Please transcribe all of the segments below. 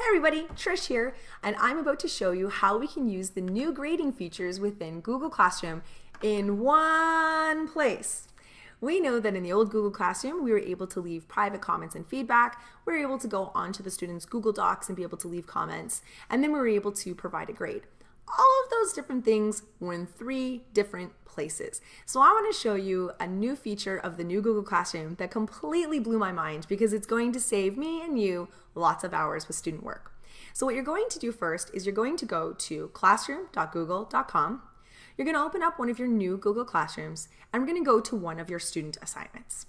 everybody, Trish here, and I'm about to show you how we can use the new grading features within Google Classroom in one place. We know that in the old Google Classroom, we were able to leave private comments and feedback. We were able to go onto the students' Google Docs and be able to leave comments, and then we were able to provide a grade. All of those different things were in 3 different places. So I want to show you a new feature of the new Google Classroom that completely blew my mind because it's going to save me and you lots of hours with student work. So what you're going to do first is you're going to go to classroom.google.com. You're going to open up one of your new Google Classrooms and we're going to go to one of your student assignments.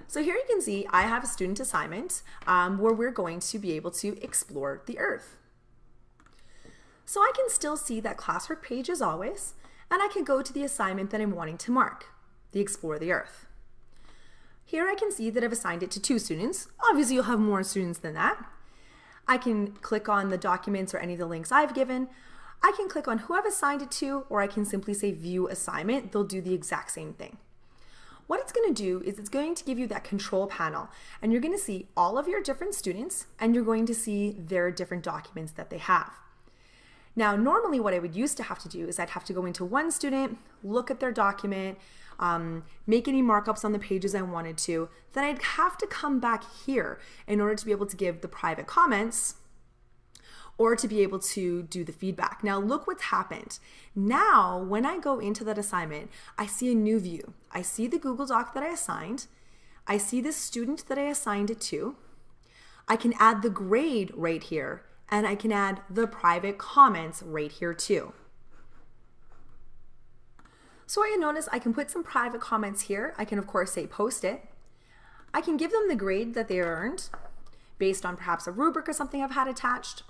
So here you can see I have a student assignment where we're going to be able to explore the earth. So I can still see that classwork page as always, and I can go to the assignment that I'm wanting to mark, the Explore the Earth. Here I can see that I've assigned it to 2 students. Obviously you'll have more students than that. I can click on the documents or any of the links I've given. I can click on who I've assigned it to, or I can simply say View Assignment. They'll do the exact same thing. What it's going to do is it's going to give you that control panel, and you're going to see all of your different students, and you're going to see their different documents that they have. Now, normally what I would used to have to do is I'd have to go into one student, look at their document, make any markups on the pages I wanted to, then I'd have to come back here in order to be able to give the private comments or to be able to do the feedback. Now look what's happened. Now, when I go into that assignment, I see a new view. I see the Google Doc that I assigned. I see the student that I assigned it to. I can add the grade right here, and I can add the private comments right here too. So what you notice, I can put some private comments here. I can of course say post it. I can give them the grade that they earned based on perhaps a rubric or something I've had attached.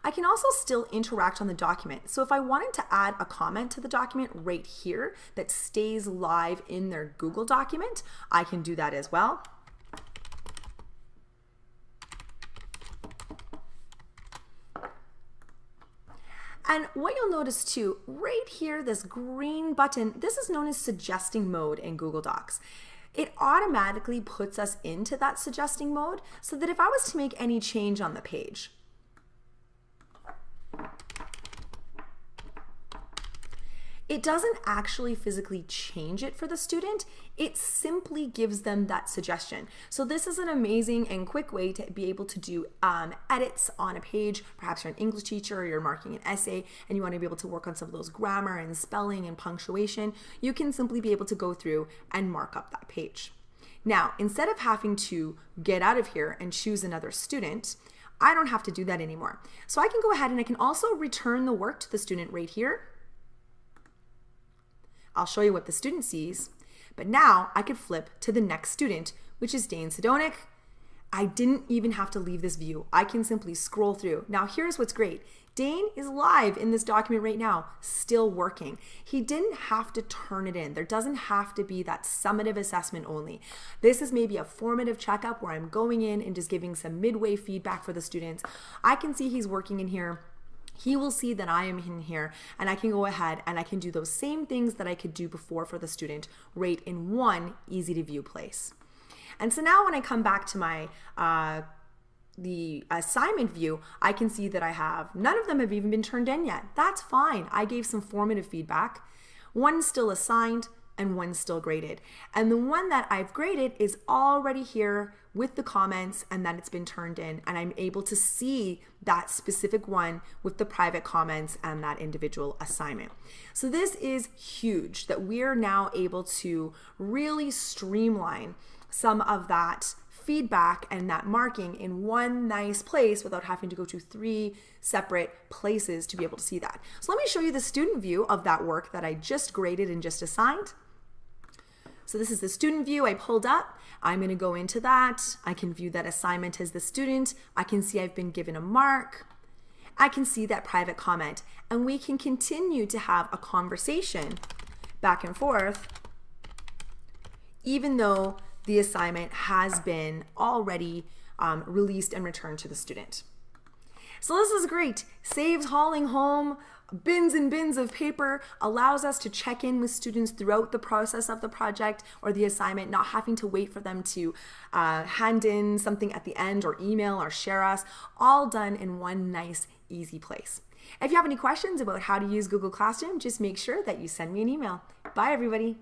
I can also still interact on the document. So if I wanted to add a comment to the document right here that stays live in their Google document, I can do that as well. And what you'll notice too, right here, this green button, this is known as suggesting mode in Google Docs. It automatically puts us into that suggesting mode so that if I was to make any change on the page, it doesn't actually physically change it for the student, it simply gives them that suggestion. So this is an amazing and quick way to be able to do edits on a page. Perhaps you're an English teacher or you're marking an essay and you want to be able to work on some of those grammar and spelling and punctuation. You can simply be able to go through and mark up that page. Now, instead of having to get out of here and choose another student, I don't have to do that anymore. So I can go ahead and I can also return the work to the student right here. I'll show you what the student sees, but now I could flip to the next student, which is Dane Sidonic. I didn't even have to leave this view. I can simply scroll through. Now here's what's great. Dane is live in this document right now, still working. He didn't have to turn it in. There doesn't have to be that summative assessment only. This is maybe a formative checkup where I'm going in and just giving some midway feedback for the students. I can see he's working in here. He will see that I am in here, and I can go ahead and I can do those same things that I could do before for the student right in one easy to view place. And so now when I come back to my the assignment view, I can see that I have none of them have even been turned in yet. That's fine. I gave some formative feedback. One's still assigned and one's still graded. And the one that I've graded is already here with the comments and that it's been turned in, and I'm able to see that specific one with the private comments and that individual assignment. So this is huge that we're now able to really streamline some of that feedback and that marking in one nice place without having to go to 3 separate places to be able to see that. So let me show you the student view of that work that I just graded and just assigned. So this is the student view I pulled up. I'm going to go into that. I can view that assignment as the student. I can see I've been given a mark. I can see that private comment, and we can continue to have a conversation back and forth even though the assignment has been already released and returned to the student. So this is great. Saves hauling home bins and bins of paper, allows us to check in with students throughout the process of the project or the assignment, not having to wait for them to hand in something at the end or email or share us, all done in one nice, easy place. If you have any questions about how to use Google Classroom, just make sure that you send me an email. Bye, everybody.